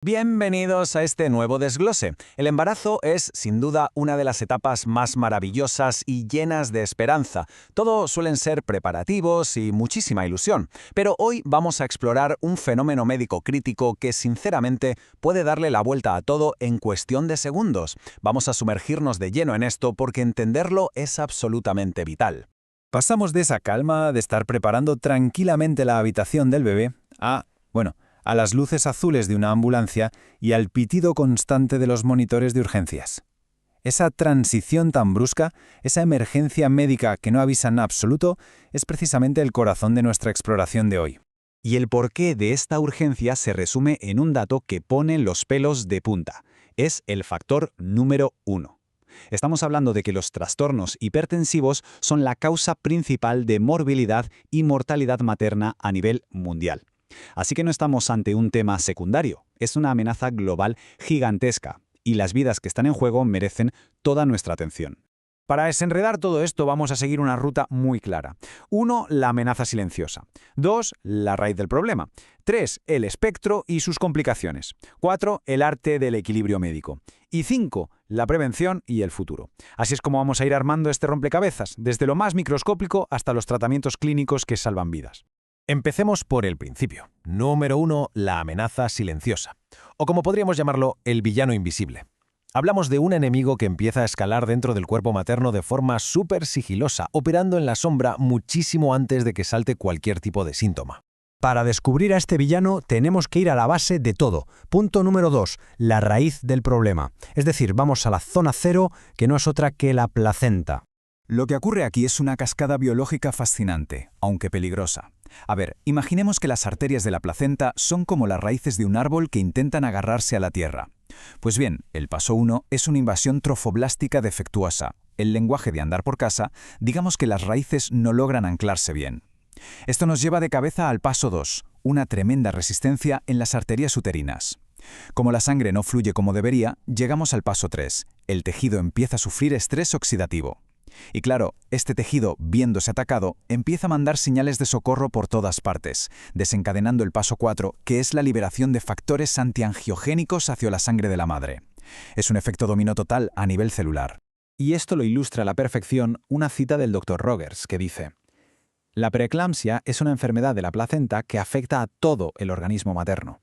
Bienvenidos a este nuevo desglose. El embarazo es, sin duda, una de las etapas más maravillosas y llenas de esperanza. Todo suelen ser preparativos y muchísima ilusión. Pero hoy vamos a explorar un fenómeno médico crítico que, sinceramente, puede darle la vuelta a todo en cuestión de segundos. Vamos a sumergirnos de lleno en esto porque entenderlo es absolutamente vital. Pasamos de esa calma de estar preparando tranquilamente la habitación del bebé a las luces azules de una ambulancia y al pitido constante de los monitores de urgencias. Esa transición tan brusca, esa emergencia médica que no avisa en absoluto, es precisamente el corazón de nuestra exploración de hoy. Y el porqué de esta urgencia se resume en un dato que pone los pelos de punta. Es el factor número 1. Estamos hablando de que los trastornos hipertensivos son la causa principal de morbilidad y mortalidad materna a nivel mundial. Así que no estamos ante un tema secundario, es una amenaza global gigantesca, y las vidas que están en juego merecen toda nuestra atención. Para desenredar todo esto vamos a seguir una ruta muy clara. 1. La amenaza silenciosa. 2. La raíz del problema. 3. El espectro y sus complicaciones. 4. El arte del equilibrio médico. Y 5. La prevención y el futuro. Así es como vamos a ir armando este rompecabezas, desde lo más microscópico hasta los tratamientos clínicos que salvan vidas. Empecemos por el principio. Número 1, la amenaza silenciosa. O como podríamos llamarlo, el villano invisible. Hablamos de un enemigo que empieza a escalar dentro del cuerpo materno de forma súper sigilosa, operando en la sombra muchísimo antes de que salte cualquier tipo de síntoma. Para descubrir a este villano tenemos que ir a la base de todo. Punto número 2, la raíz del problema. Es decir, vamos a la zona cero, que no es otra que la placenta. Lo que ocurre aquí es una cascada biológica fascinante, aunque peligrosa. A ver, imaginemos que las arterias de la placenta son como las raíces de un árbol que intentan agarrarse a la tierra. Pues bien, el paso 1 es una invasión trofoblástica defectuosa. El lenguaje de andar por casa, digamos que las raíces no logran anclarse bien. Esto nos lleva de cabeza al paso 2, una tremenda resistencia en las arterias uterinas. Como la sangre no fluye como debería, llegamos al paso 3. El tejido empieza a sufrir estrés oxidativo. Y claro, este tejido, viéndose atacado, empieza a mandar señales de socorro por todas partes, desencadenando el paso 4, que es la liberación de factores antiangiogénicos hacia la sangre de la madre. Es un efecto dominó total a nivel celular. Y esto lo ilustra a la perfección una cita del Dr. Rogers, que dice: «La preeclampsia es una enfermedad de la placenta que afecta a todo el organismo materno».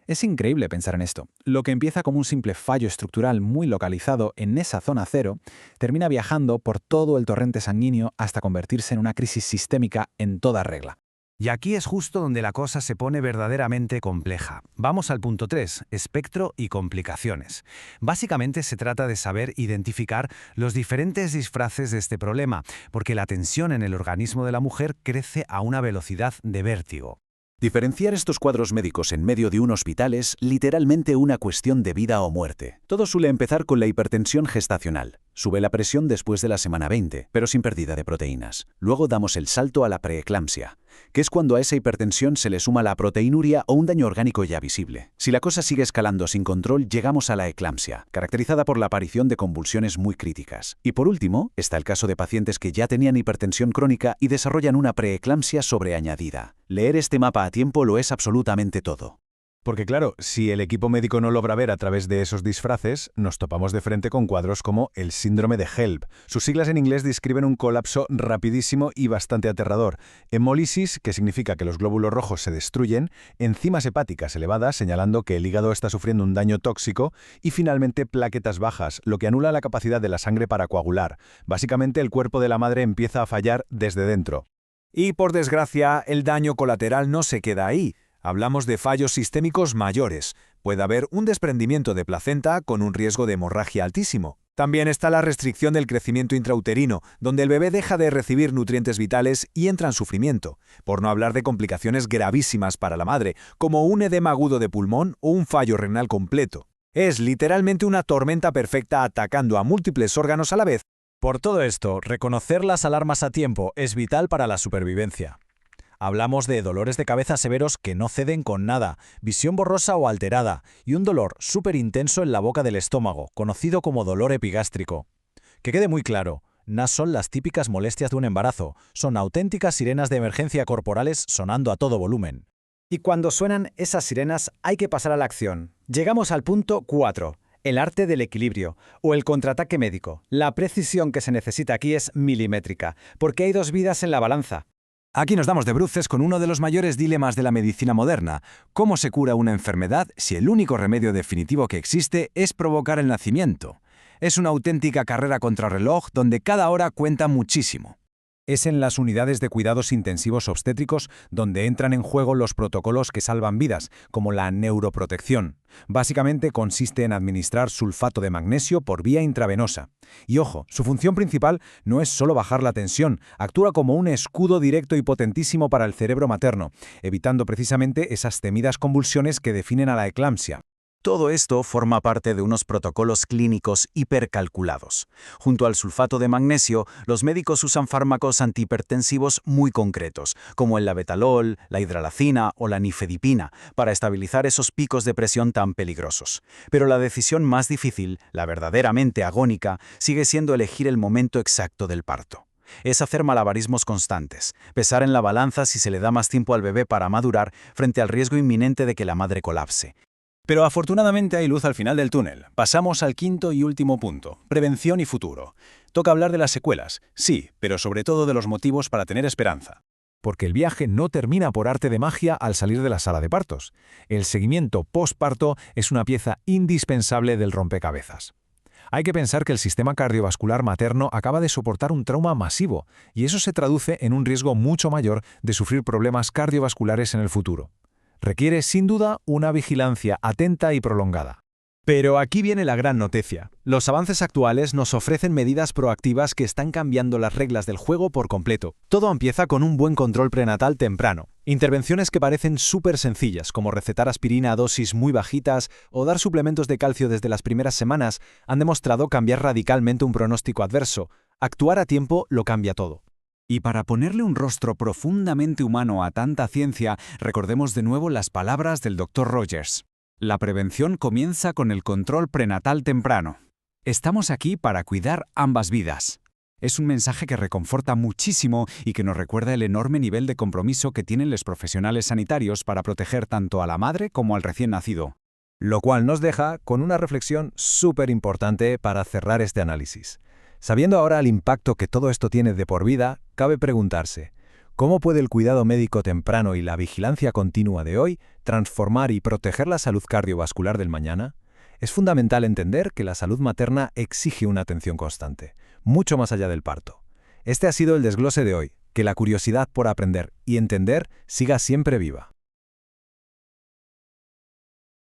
Es increíble pensar en esto. Lo que empieza como un simple fallo estructural muy localizado en esa zona cero, termina viajando por todo el torrente sanguíneo hasta convertirse en una crisis sistémica en toda regla. Y aquí es justo donde la cosa se pone verdaderamente compleja. Vamos al punto 3, espectro y complicaciones. Básicamente se trata de saber identificar los diferentes disfraces de este problema, porque la tensión en el organismo de la mujer crece a una velocidad de vértigo. Diferenciar estos cuadros médicos en medio de un hospital es literalmente una cuestión de vida o muerte. Todo suele empezar con la hipertensión gestacional. Sube la presión después de la semana 20, pero sin pérdida de proteínas. Luego damos el salto a la preeclampsia, que es cuando a esa hipertensión se le suma la proteinuria o un daño orgánico ya visible. Si la cosa sigue escalando sin control, llegamos a la eclampsia, caracterizada por la aparición de convulsiones muy críticas. Y por último, está el caso de pacientes que ya tenían hipertensión crónica y desarrollan una preeclampsia sobreañadida. Leer este mapa a tiempo lo es absolutamente todo. Porque claro, si el equipo médico no logra ver a través de esos disfraces, nos topamos de frente con cuadros como el síndrome de HELP. Sus siglas en inglés describen un colapso rapidísimo y bastante aterrador. Hemólisis, que significa que los glóbulos rojos se destruyen, enzimas hepáticas elevadas, señalando que el hígado está sufriendo un daño tóxico, y finalmente plaquetas bajas, lo que anula la capacidad de la sangre para coagular. Básicamente el cuerpo de la madre empieza a fallar desde dentro. Y por desgracia, el daño colateral no se queda ahí. Hablamos de fallos sistémicos mayores. Puede haber un desprendimiento de placenta con un riesgo de hemorragia altísimo. También está la restricción del crecimiento intrauterino, donde el bebé deja de recibir nutrientes vitales y entra en sufrimiento, por no hablar de complicaciones gravísimas para la madre, como un edema agudo de pulmón o un fallo renal completo. Es literalmente una tormenta perfecta atacando a múltiples órganos a la vez. Por todo esto, reconocer las alarmas a tiempo es vital para la supervivencia. Hablamos de dolores de cabeza severos que no ceden con nada, visión borrosa o alterada, y un dolor súper intenso en la boca del estómago, conocido como dolor epigástrico. Que quede muy claro, no son las típicas molestias de un embarazo, son auténticas sirenas de emergencia corporales sonando a todo volumen. Y cuando suenan esas sirenas hay que pasar a la acción. Llegamos al punto 4, el arte del equilibrio, o el contraataque médico. La precisión que se necesita aquí es milimétrica, porque hay dos vidas en la balanza. Aquí nos damos de bruces con uno de los mayores dilemas de la medicina moderna. ¿Cómo se cura una enfermedad si el único remedio definitivo que existe es provocar el nacimiento? Es una auténtica carrera contrarreloj donde cada hora cuenta muchísimo. Es en las unidades de cuidados intensivos obstétricos donde entran en juego los protocolos que salvan vidas, como la neuroprotección. Básicamente consiste en administrar sulfato de magnesio por vía intravenosa. Y ojo, su función principal no es solo bajar la tensión, actúa como un escudo directo y potentísimo para el cerebro materno, evitando precisamente esas temidas convulsiones que definen a la eclampsia. Todo esto forma parte de unos protocolos clínicos hipercalculados. Junto al sulfato de magnesio, los médicos usan fármacos antihipertensivos muy concretos, como el labetalol, la hidralazina o la nifedipina, para estabilizar esos picos de presión tan peligrosos. Pero la decisión más difícil, la verdaderamente agónica, sigue siendo elegir el momento exacto del parto. Es hacer malabarismos constantes, pesar en la balanza si se le da más tiempo al bebé para madurar frente al riesgo inminente de que la madre colapse. Pero afortunadamente hay luz al final del túnel. Pasamos al quinto y último punto, prevención y futuro. Toca hablar de las secuelas, sí, pero sobre todo de los motivos para tener esperanza. Porque el viaje no termina por arte de magia al salir de la sala de partos. El seguimiento postparto es una pieza indispensable del rompecabezas. Hay que pensar que el sistema cardiovascular materno acaba de soportar un trauma masivo, y eso se traduce en un riesgo mucho mayor de sufrir problemas cardiovasculares en el futuro. Requiere, sin duda, una vigilancia atenta y prolongada. Pero aquí viene la gran noticia. Los avances actuales nos ofrecen medidas proactivas que están cambiando las reglas del juego por completo. Todo empieza con un buen control prenatal temprano. Intervenciones que parecen súper sencillas, como recetar aspirina a dosis muy bajitas o dar suplementos de calcio desde las primeras semanas, han demostrado cambiar radicalmente un pronóstico adverso. Actuar a tiempo lo cambia todo. Y para ponerle un rostro profundamente humano a tanta ciencia, recordemos de nuevo las palabras del Dr. Rogers. La prevención comienza con el control prenatal temprano. Estamos aquí para cuidar ambas vidas. Es un mensaje que reconforta muchísimo y que nos recuerda el enorme nivel de compromiso que tienen los profesionales sanitarios para proteger tanto a la madre como al recién nacido. Lo cual nos deja con una reflexión súper importante para cerrar este análisis. Sabiendo ahora el impacto que todo esto tiene de por vida, cabe preguntarse, ¿cómo puede el cuidado médico temprano y la vigilancia continua de hoy transformar y proteger la salud cardiovascular del mañana? Es fundamental entender que la salud materna exige una atención constante, mucho más allá del parto. Este ha sido el desglose de hoy, que la curiosidad por aprender y entender siga siempre viva.